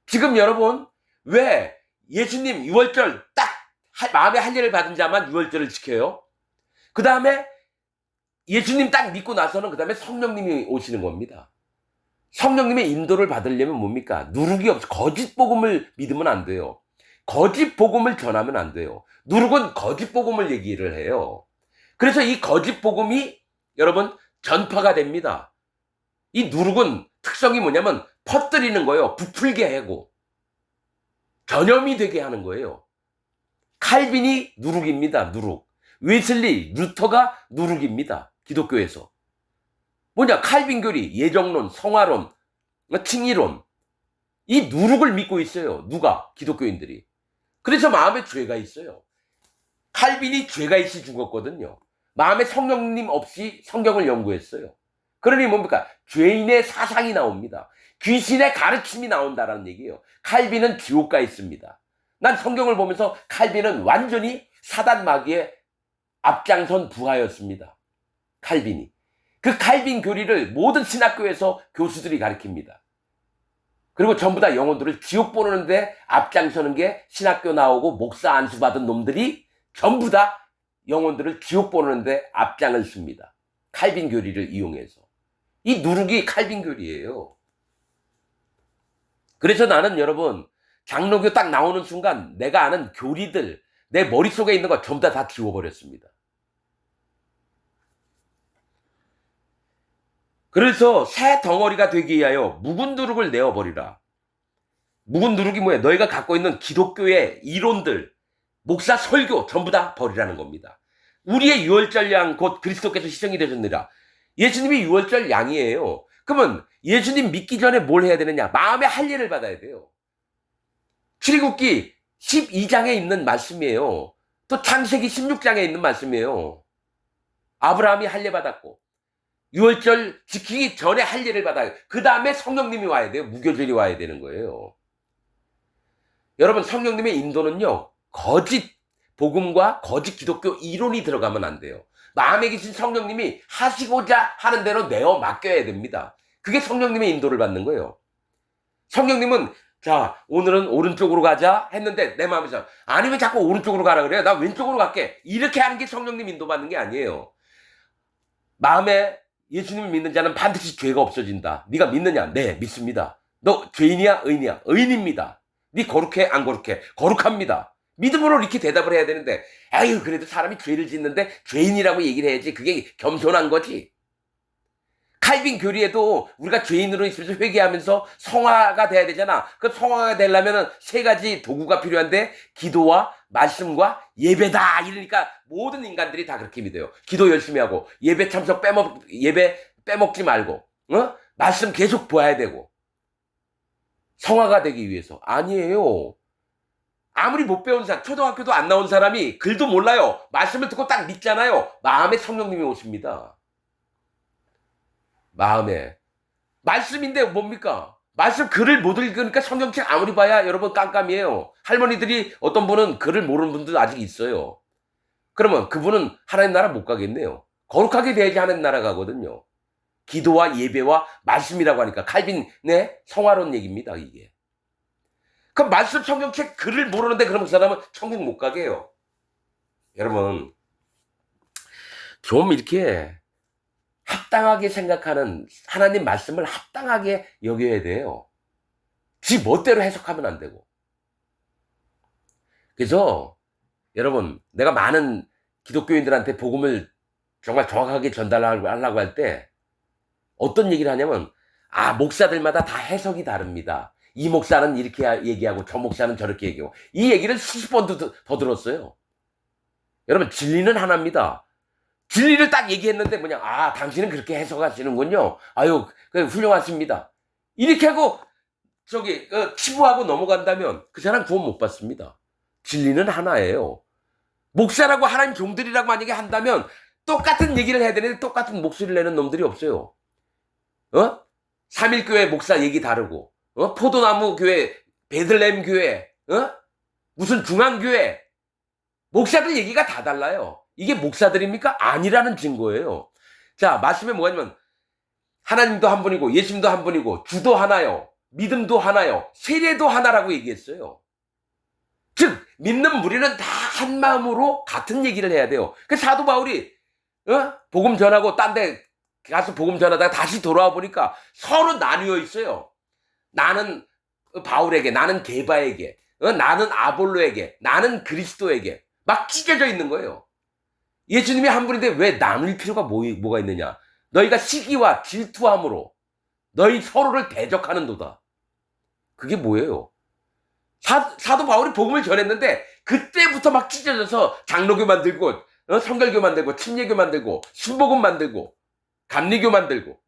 지금 여러분 왜 예수님 유월절 딱 마음의 할례를 받은 자만 유월절을 지켜요? 그 다음에 예수님 딱 믿고 나서는 그 다음에 성령님이 오시는 겁니다. 성령님의 인도를 받으려면 뭡니까? 누룩이 없어. 거짓 복음을 믿으면 안 돼요. 거짓 복음을 전하면 안 돼요. 누룩은 거짓 복음을 얘기를 해요. 그래서 이 거짓 복음이 여러분 전파가 됩니다. 이 누룩은 특성이 뭐냐면 퍼뜨리는 거예요. 부풀게 하고 전염이 되게 하는 거예요. 칼빈이 누룩입니다. 누룩. 웨슬리, 루터가 누룩입니다. 기독교에서. 뭐냐? 칼빈 교리, 예정론, 성화론, 칭의론. 이 누룩을 믿고 있어요. 누가? 기독교인들이. 그래서 마음에 죄가 있어요. 칼빈이 죄가 있이 죽었거든요. 마음에 성령님 없이 성경을 연구했어요. 그러니 뭡니까? 죄인의 사상이 나옵니다. 귀신의 가르침이 나온다라는 얘기예요. 칼빈은 지옥가 있습니다. 난 성경을 보면서 칼빈은 완전히 사단 마귀의 앞장선 부하였습니다. 칼빈이. 그 칼빈 교리를 모든 신학교에서 교수들이 가르칩니다. 그리고 전부 다 영혼들을 지옥 보내는데 앞장서는 게 신학교 나오고 목사 안수 받은 놈들이 전부 다 영혼들을 지옥 보내는데 앞장을 씁니다. 칼빈 교리를 이용해서. 이 누룩이 칼빈 교리예요. 그래서 나는 여러분 장로교 딱 나오는 순간 내가 아는 교리들 내 머릿속에 있는 거 전부 다 지워버렸습니다. 그래서 새 덩어리가 되기 위하여 묵은 누룩을 내어버리라. 묵은 누룩이 뭐야? 너희가 갖고 있는 기독교의 이론들, 목사 설교 전부 다 버리라는 겁니다. 우리의 유월절 양 곧 그리스도께서 희생이 되셨느라. 예수님이 유월절 양이에요. 그러면 예수님 믿기 전에 뭘 해야 되느냐? 마음의 할례를 받아야 돼요. 출애굽기 12장에 있는 말씀이에요. 또 창세기 16장에 있는 말씀이에요. 아브라함이 할례 받았고 유월절 지키기 전에 할례를 받아요. 그 다음에 성령님이 와야 돼요. 무교절이 와야 되는 거예요. 여러분 성령님의 인도는요. 거짓 복음과 거짓 기독교 이론이 들어가면 안 돼요. 마음에 계신 성령님이 하시고자 하는 대로 내어 맡겨야 됩니다. 그게 성령님의 인도를 받는 거예요. 성령님은 자 오늘은 오른쪽으로 가자 했는데 내 마음에서 아니 왜 자꾸 오른쪽으로 가라 그래요? 나 왼쪽으로 갈게. 이렇게 하는 게 성령님 인도받는 게 아니에요. 마음에 예수님을 믿는 자는 반드시 죄가 없어진다. 네가 믿느냐? 네 믿습니다. 너 죄인이야? 의인이야? 의인입니다. 네 거룩해? 안 거룩해? 거룩합니다. 믿음으로 이렇게 대답을 해야 되는데 아유 그래도 사람이 죄를 짓는데 죄인이라고 얘기를 해야지. 그게 겸손한 거지. 칼빈 교리에도 우리가 죄인으로 있으면서 회개하면서 성화가 돼야 되잖아. 그 성화가 되려면 세 가지 도구가 필요한데 기도와 말씀과 예배다. 이러니까 모든 인간들이 다 그렇게 믿어요. 기도 열심히 하고 예배 참석 예배 빼먹지 말고 말씀 계속 보아야 되고 성화가 되기 위해서. 아니에요. 아무리 못 배운 사람, 초등학교도 안 나온 사람이 글도 몰라요. 말씀을 듣고 딱 믿잖아요. 마음에 성령님이 오십니다. 마음에. 말씀인데 뭡니까? 말씀 글을 못 읽으니까 성경책 아무리 봐야 여러분 깜깜이에요. 할머니들이 어떤 분은 글을 모르는 분도 아직 있어요. 그러면 그분은 하나님 나라 못 가겠네요. 거룩하게 돼야지 하나님 나라 가거든요. 기도와 예배와 말씀이라고 하니까 칼빈의 성화론 얘기입니다. 이게. 그럼 말씀 성경책 글을 모르는데 그러면 그 사람은 천국 못 가게 해요. 여러분 좀 이렇게 합당하게 생각하는 하나님 말씀을 합당하게 여겨야 돼요. 지 멋대로 해석하면 안 되고. 그래서 여러분 내가 많은 기독교인들한테 복음을 정말 정확하게 전달하려고 할 때 어떤 얘기를 하냐면 목사들마다 다 해석이 다릅니다. 이 목사는 이렇게 얘기하고 저 목사는 저렇게 얘기하고 이 얘기를 수십 번도 더 들었어요. 여러분 진리는 하나입니다. 진리를 딱 얘기했는데 당신은 그렇게 해석하시는군요. 아유 훌륭하십니다. 이렇게 하고 치부하고 넘어간다면 그 사람 구원 못 받습니다. 진리는 하나예요. 목사라고 하나님 종들이라고 만약에 한다면 똑같은 얘기를 해야 되는데 똑같은 목소리를 내는 놈들이 없어요. 삼일교회 목사 얘기 다르고 포도나무 교회, 베들레헴 교회, 무슨 중앙교회 목사들 얘기가 다 달라요. 이게 목사들입니까? 아니라는 증거예요. 자, 말씀에 뭐가 있냐면 하나님도 한 분이고 예수님도 한 분이고 주도 하나요. 믿음도 하나요. 세례도 하나라고 얘기했어요. 즉 믿는 무리는 다 한 마음으로 같은 얘기를 해야 돼요. 그 사도 바울이 복음 전하고 딴 데 가서 복음 전하다가 다시 돌아와 보니까 서로 나뉘어 있어요. 나는 바울에게, 나는 게바에게, 나는 아볼로에게, 나는 그리스도에게 막 찢어져 있는 거예요. 예수님이 한 분인데 왜 나눌 필요가 뭐가 있느냐? 너희가 시기와 질투함으로 너희 서로를 대적하는도다. 그게 뭐예요? 사도 바울이 복음을 전했는데 그때부터 막 찢어져서 장로교 만들고 성결교 만들고 침례교 만들고 순복음 만들고 감리교 만들고.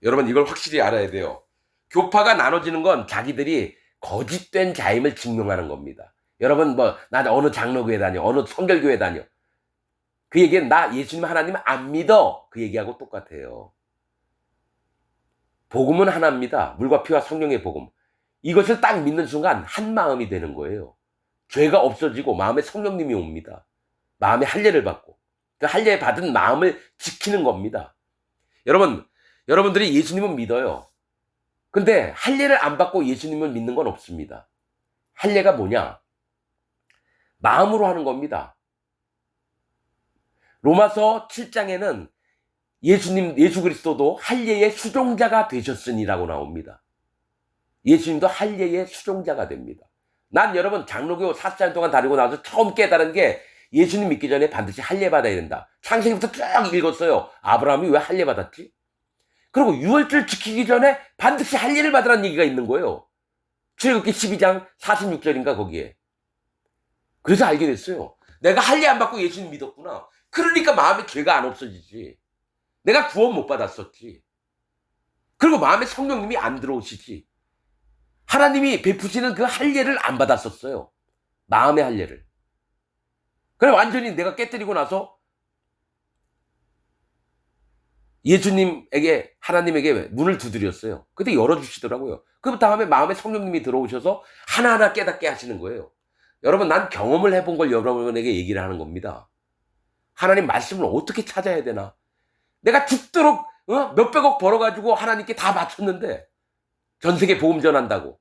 여러분 이걸 확실히 알아야 돼요. 교파가 나눠지는 건 자기들이 거짓된 자임을 증명하는 겁니다. 여러분 나 어느 장로교회 다녀, 어느 성결교회 다녀, 그 얘기는 나 예수님 하나님 안 믿어, 그 얘기하고 똑같아요. 복음은 하나입니다. 물과 피와 성령의 복음. 이것을 딱 믿는 순간 한 마음이 되는 거예요. 죄가 없어지고 마음에 성령님이 옵니다. 마음에 할례를 받고 그 할례 받은 마음을 지키는 겁니다. 여러분들이 예수님은 믿어요. 근데 할례를 안 받고 예수님을 믿는 건 없습니다. 할례가 뭐냐? 마음으로 하는 겁니다. 로마서 7장에는 예수 그리스도도 할례의 수종자가 되셨으니라고 나옵니다. 예수님도 할례의 수종자가 됩니다. 난 여러분 장로교 4년 동안 다니고 나서 처음 깨달은 게 예수님 믿기 전에 반드시 할례 받아야 된다. 창세기부터 쭉 읽었어요. 아브라함이 왜 할례 받았지? 그리고 유월절 지키기 전에 반드시 할례를 받으라는 얘기가 있는 거예요. 출애굽기 12장 46절인가 거기에. 그래서 알게 됐어요. 내가 할례 안 받고 예수님 믿었구나. 그러니까 마음에 죄가 안 없어지지. 내가 구원 못 받았었지. 그리고 마음에 성령님이 안 들어오시지. 하나님이 베푸시는 그 할례를 안 받았었어요. 마음의 할례를. 그래 완전히 내가 깨뜨리고 나서 예수님에게, 하나님에게 문을 두드렸어요. 근데 열어주시더라고요. 그 다음에 마음에 성령님이 들어오셔서 하나하나 깨닫게 하시는 거예요. 여러분 난 경험을 해본 걸 여러분에게 얘기를 하는 겁니다. 하나님 말씀을 어떻게 찾아야 되나? 내가 죽도록 몇백억 벌어가지고 하나님께 다 바쳤는데 전 세계 복음 전한다고.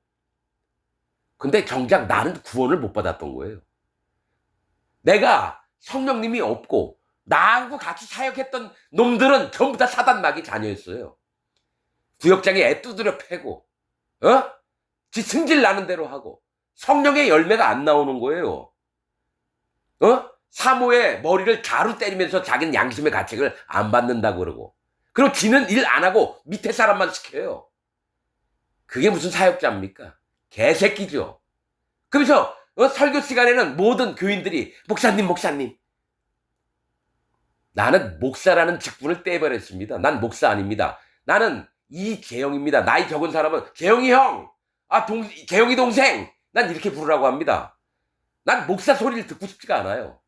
근데 정작 나는 구원을 못 받았던 거예요. 내가 성령님이 없고 나하고 같이 사역했던 놈들은 전부 다 사단 마귀 자녀였어요. 구역장에 애 두드려 패고 지 승질 나는 대로 하고 성령의 열매가 안 나오는 거예요. 사모의 머리를 가루 때리면서 자기는 양심의 가책을 안 받는다고 그러고, 그리고 지는 일 안 하고 밑에 사람만 시켜요. 그게 무슨 사역자입니까? 개새끼죠. 그래서 설교 시간에는 모든 교인들이 목사님, 나는 목사라는 직분을 떼버렸습니다. 난 목사 아닙니다. 나는 이재영입니다. 나이 적은 사람은 재영이 형, 재영이 동생, 난 이렇게 부르라고 합니다. 난 목사 소리를 듣고 싶지가 않아요.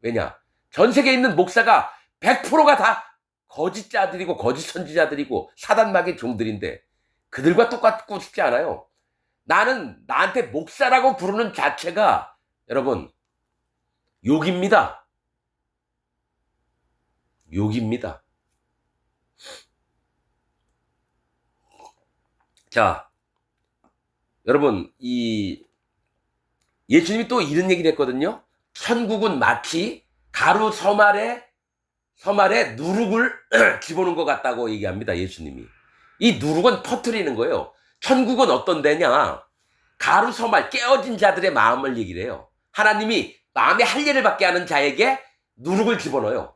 왜냐? 전 세계에 있는 목사가 100%가 다 거짓자들이고 거짓 선지자들이고 사단마귀 종들인데 그들과 똑같고 싶지 않아요. 나는 나한테 목사라고 부르는 자체가 여러분 욕입니다. 욕입니다. 자, 여러분 예수님이 또 이런 얘기를 했거든요. 천국은 마치 가루 서말에 누룩을 집어넣은 것 같다고 얘기합니다. 예수님이. 이 누룩은 퍼뜨리는 거예요. 천국은 어떤 데냐? 가루 서말 깨어진 자들의 마음을 얘기를 해요. 하나님이 마음에 할례를 받게 하는 자에게 누룩을 집어넣어요.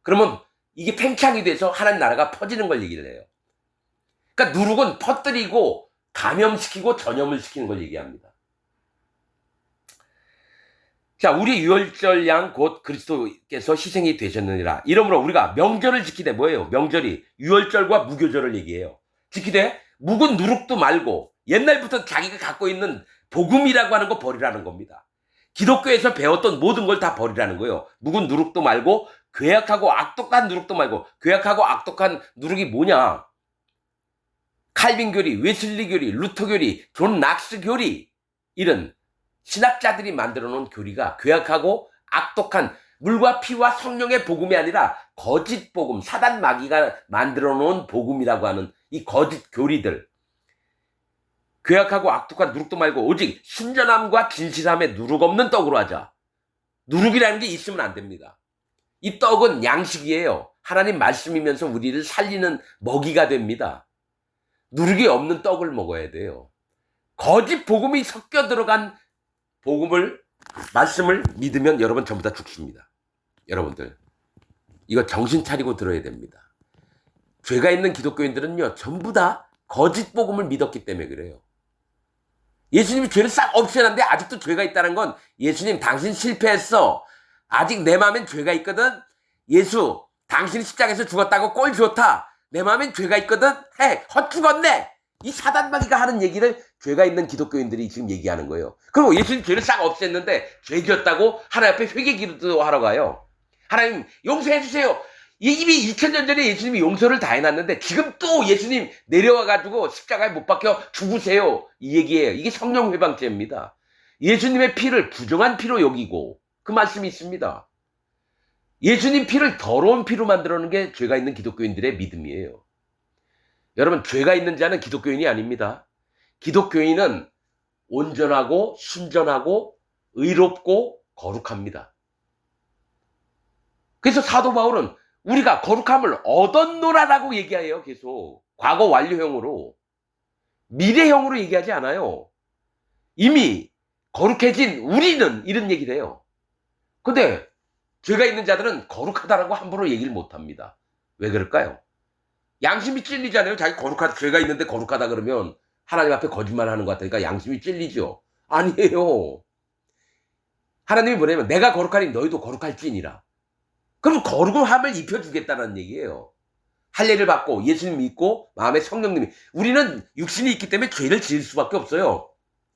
그러면 이게 팽창이 돼서 하나님 나라가 퍼지는 걸 얘기를 해요. 그러니까 누룩은 퍼뜨리고 감염시키고 전염을 시키는 걸 얘기합니다. 자, 우리 유월절 양 곧 그리스도께서 희생이 되셨느니라. 이러므로 우리가 명절을 지키되, 뭐예요? 명절이 유월절과 무교절을 얘기해요. 지키되 묵은 누룩도 말고 옛날부터 자기가 갖고 있는 복음이라고 하는 거 버리라는 겁니다. 기독교에서 배웠던 모든 걸 다 버리라는 거예요. 묵은 누룩도 말고 괴악하고 악독한 누룩도 말고. 괴악하고 악독한 누룩이 뭐냐? 칼빈 교리, 웨슬리 교리, 루터 교리, 존 낙스 교리, 이런 신학자들이 만들어 놓은 교리가 괴악하고 악독한 물과 피와 성령의 복음이 아니라 거짓 복음, 사단 마귀가 만들어 놓은 복음이라고 하는 이 거짓 교리들. 괴악하고 악독한 누룩도 말고 오직 순전함과 진실함에 누룩 없는 떡으로 하자. 누룩이라는 게 있으면 안 됩니다. 이 떡은 양식이에요. 하나님 말씀이면서 우리를 살리는 먹이가 됩니다. 누룩이 없는 떡을 먹어야 돼요. 거짓 복음이 섞여 들어간 말씀을 믿으면 여러분 전부 다 죽습니다. 여러분들, 이거 정신 차리고 들어야 됩니다. 죄가 있는 기독교인들은요, 전부 다 거짓 복음을 믿었기 때문에 그래요. 예수님이 죄를 싹 없애놨는데 아직도 죄가 있다는 건, 예수님 당신 실패했어. 아직 내 마음엔 죄가 있거든. 예수, 당신이 십자가에서 죽었다고 꼴 좋다. 내 마음엔 죄가 있거든. 헛죽었네. 이 사단마귀가 하는 얘기를 죄가 있는 기독교인들이 지금 얘기하는 거예요. 그리고 예수님 죄를 싹 없앴는데 죄 지었다고 하나님 앞에 회개 기도 하러 가요. 하나님 용서해 주세요. 이미 2000년 전에 예수님이 용서를 다 해놨는데 지금 또 예수님 내려와가지고 십자가에 못 박혀 죽으세요. 이 얘기예요. 이게 성령 회방죄입니다. 예수님의 피를 부정한 피로 여기고, 그 말씀이 있습니다. 예수님 피를 더러운 피로 만들어놓은 게 죄가 있는 기독교인들의 믿음이에요. 여러분, 죄가 있는 자는 기독교인이 아닙니다. 기독교인은 온전하고 순전하고 의롭고 거룩합니다. 그래서 사도 바울은 우리가 거룩함을 얻었노라라고 얘기해요. 계속 과거 완료형으로, 미래형으로 얘기하지 않아요. 이미 거룩해진 우리는, 이런 얘기를 해요. 근데 죄가 있는 자들은 거룩하다라고 함부로 얘기를 못합니다. 왜 그럴까요? 양심이 찔리잖아요. 자기 죄가 있는데 거룩하다 그러면 하나님 앞에 거짓말하는 것 같으니까 양심이 찔리죠. 아니에요. 하나님이 뭐냐면 내가 거룩하니 너희도 거룩할지니라. 그럼 거룩함을 입혀주겠다는 얘기예요. 할례를 받고 예수님 믿고 마음에 성령님이, 우리는 육신이 있기 때문에 죄를 지을 수밖에 없어요.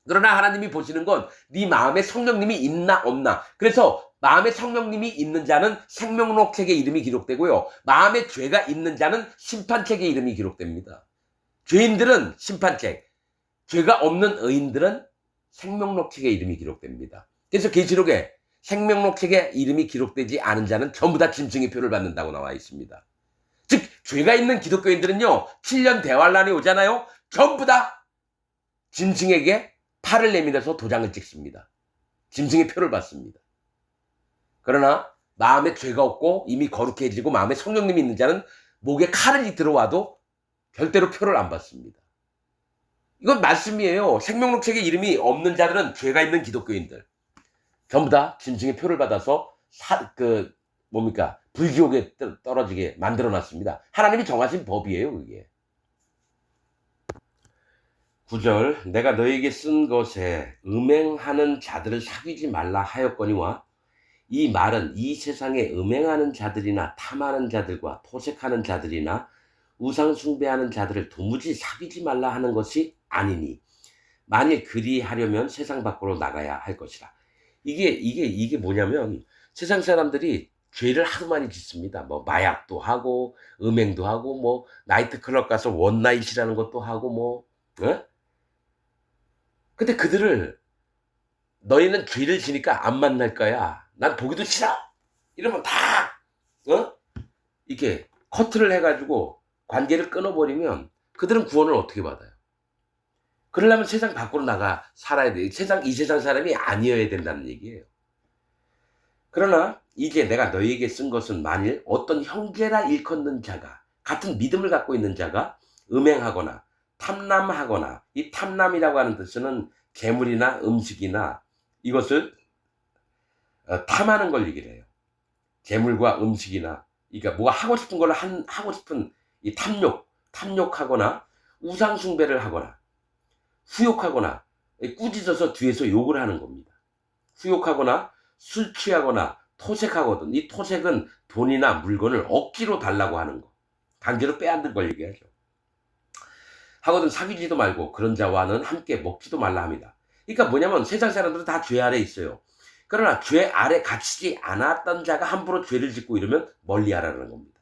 그러나 하나님이 보시는 건 네 마음에 성령님이 있나 없나. 그래서 마음에 성령님이 있는 자는 생명록책에 이름이 기록되고요, 마음에 죄가 있는 자는 심판책에 이름이 기록됩니다. 죄인들은 심판책, 죄가 없는 의인들은 생명록책에 이름이 기록됩니다. 그래서 계시록에 생명록책에 이름이 기록되지 않은 자는 전부 다 짐승의 표를 받는다고 나와 있습니다. 즉 죄가 있는 기독교인들은요, 7년 대환란이 오잖아요, 전부 다 짐승에게 팔을 내밀어서 도장을 찍습니다. 짐승의 표를 받습니다. 그러나 마음에 죄가 없고 이미 거룩해지고 마음에 성령님이 있는 자는 목에 칼이 들어와도 절대로 표를 안 받습니다. 이건 말씀이에요. 생명록책에 이름이 없는 자들은, 죄가 있는 기독교인들 전부 다 짐승의 표를 받아서 불지옥에 떨어지게 만들어놨습니다. 하나님이 정하신 법이에요, 그게. 9절, 내가 너에게 쓴 것에 음행하는 자들을 사귀지 말라 하였거니와, 이 말은 이 세상에 음행하는 자들이나 탐하는 자들과 토색하는 자들이나 우상 숭배하는 자들을 도무지 사귀지 말라 하는 것이 아니니, 만일 그리하려면 세상 밖으로 나가야 할 것이라. 이게 뭐냐면, 세상 사람들이 죄를 하도 많이 짓습니다. 뭐 마약도 하고 음행도 하고 뭐 나이트클럽 가서 원나잇이라는 것도 하고 근데 그들을, 너희는 죄를 지니까 안 만날 거야, 난 보기도 싫어, 이러면 다 이렇게 커트를 해가지고 관계를 끊어버리면 그들은 구원을 어떻게 받아요? 그러려면 세상 밖으로 나가 살아야 돼. 이 세상 사람이 아니어야 된다는 얘기예요. 그러나 이제 내가 너희에게 쓴 것은, 만일 어떤 형제라 일컫는 자가, 같은 믿음을 갖고 있는 자가 음행하거나 탐남하거나, 이 탐남이라고 하는 뜻은 재물이나 음식이나 이것을 탐하는 걸 얘기를 해요. 재물과 음식이나, 그러니까 뭐가 하고 싶은 걸 하고 싶은 이 탐욕하거나 우상 숭배를 하거나 후욕하거나, 꾸짖어서 뒤에서 욕을 하는 겁니다. 후욕하거나 술 취하거나 토색하거든. 이 토색은 돈이나 물건을 억지로 달라고 하는 거, 강제로 빼앗는 걸 얘기하죠. 하거든 사귀지도 말고 그런 자와는 함께 먹지도 말라 합니다. 그러니까 뭐냐면 세상 사람들은 다 죄 아래 있어요. 그러나 죄 아래 갇히지 않았던 자가 함부로 죄를 짓고 이러면 멀리하라는 겁니다.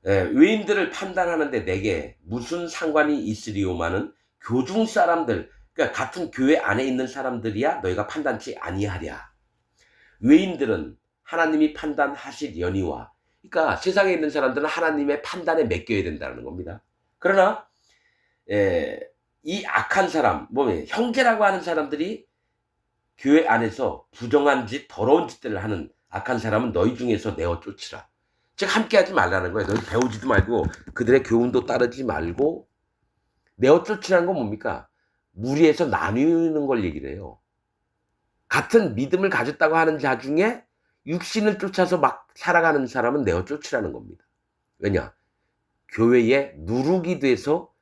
외인들을 판단하는데 내게 무슨 상관이 있으리오마는, 교중 사람들, 그러니까 같은 교회 안에 있는 사람들이야 너희가 판단치 아니하랴. 외인들은 하나님이 판단하시려니와, 그러니까 세상에 있는 사람들은 하나님의 판단에 맡겨야 된다는 겁니다. 그러나 이 악한 사람, 형제라고 하는 사람들이 교회 안에서 부정한 짓, 더러운 짓들을 하는 악한 사람은 너희 중에서 내어 쫓으라. 즉 함께하지 말라는 거예요. 너희 배우지도 말고 그들의 교훈도 따르지 말고 내어 쫓으라는 건 뭡니까? 무리해서 나누는 걸 얘기를 해요. 같은 믿음을 가졌다고 하는 자 중에 육신을 쫓아서 막 살아가는 사람은 내어 쫓으라는 겁니다. 왜냐? 교회에 누룩이 돼서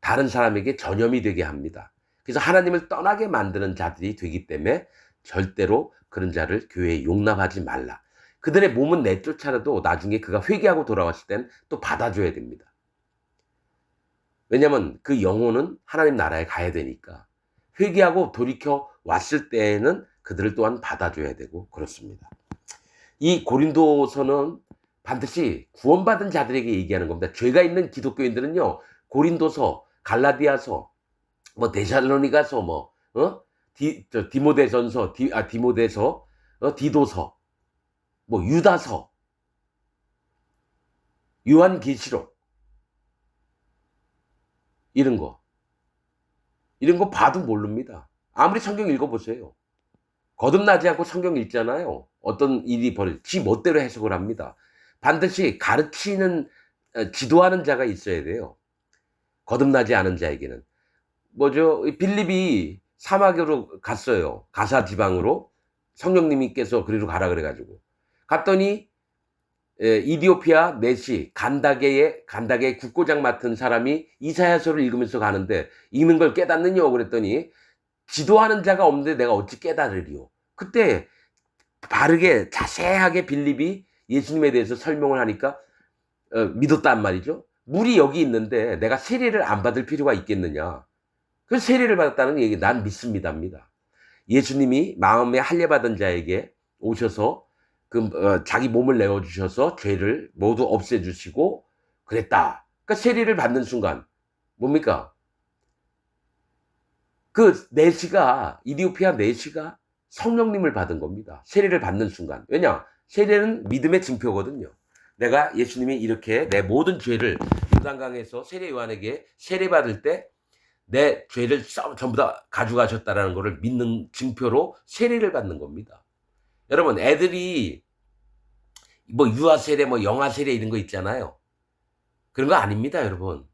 다른 사람에게 전염이 되게 합니다. 그래서 하나님을 떠나게 만드는 자들이 되기 때문에 절대로 그런 자를 교회에 용납하지 말라. 그들의 몸은 내쫓아라도 나중에 그가 회개하고 돌아왔을 땐 또 받아줘야 됩니다. 왜냐면 그 영혼은 하나님 나라에 가야 되니까. 회개하고 돌이켜 왔을 때에는 그들을 또한 받아줘야 되고 그렇습니다. 이 고린도서는 반드시 구원받은 자들에게 얘기하는 겁니다. 죄가 있는 기독교인들은요, 고린도서, 갈라디아서, 뭐 데살로니가서, 디모데전서, 디모데서, 디도서, 뭐 유다서, 요한계시록 이런 거 봐도 모릅니다. 아무리 성경 읽어보세요. 거듭나지 않고 성경 읽잖아요. 어떤 일이 지 멋대로 해석을 합니다. 반드시 가르치는 지도하는 자가 있어야 돼요. 거듭나지 않은 자에게는. 빌립이 사막으로 갔어요. 가사 지방으로. 성령님께서 그리로 가라 그래가지고. 갔더니 이디오피아 내시 간다게의 국고장 맡은 사람이 이사야서를 읽으면서 가는데 읽는 걸 깨닫느냐고 그랬더니 지도하는 자가 없는데 내가 어찌 깨달으리요. 그때 바르게 자세하게 빌립이 예수님에 대해서 설명을 하니까 믿었단 말이죠. 물이 여기 있는데 내가 세례를 안 받을 필요가 있겠느냐. 그래서 세례를 받았다는 얘기, 난 믿습니다입니다. 예수님이 마음에 할례받은 자에게 오셔서 자기 몸을 내어주셔서 죄를 모두 없애주시고 그랬다. 그러니까 세례를 받는 순간 뭡니까? 그 내시가, 이디오피아 내시가 성령님을 받은 겁니다. 세례를 받는 순간. 왜냐? 세례는 믿음의 증표거든요. 내가 예수님이 이렇게 내 모든 죄를 요단강에서 세례 요한에게 세례받을 때 내 죄를 전부 다 가져가셨다라는 것을 믿는 증표로 세례를 받는 겁니다. 여러분, 애들이 뭐 유아 세례, 뭐 영아 세례 이런 거 있잖아요. 그런 거 아닙니다, 여러분.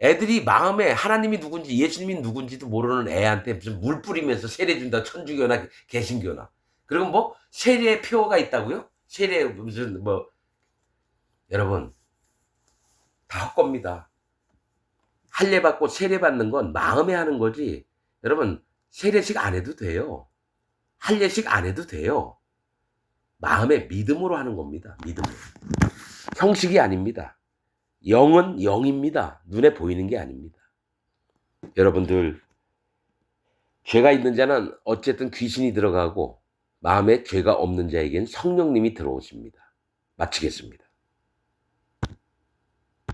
애들이 마음에 하나님이 누군지 예수님이 누군지도 모르는 애한테 무슨 물 뿌리면서 세례 준다, 천주교나 개신교나. 그리고 뭐 세례 표가 있다고요? 세례 무슨 여러분 다 헛겁니다. 할례 받고 세례 받는 건 마음에 하는 거지. 여러분 세례식 안 해도 돼요. 할례식 안 해도 돼요. 마음의 믿음으로 하는 겁니다. 믿음으로. 형식이 아닙니다. 영은 영입니다. 눈에 보이는 게 아닙니다. 여러분들, 죄가 있는 자는 어쨌든 귀신이 들어가고 마음에 죄가 없는 자에겐 성령님이 들어오십니다. 마치겠습니다.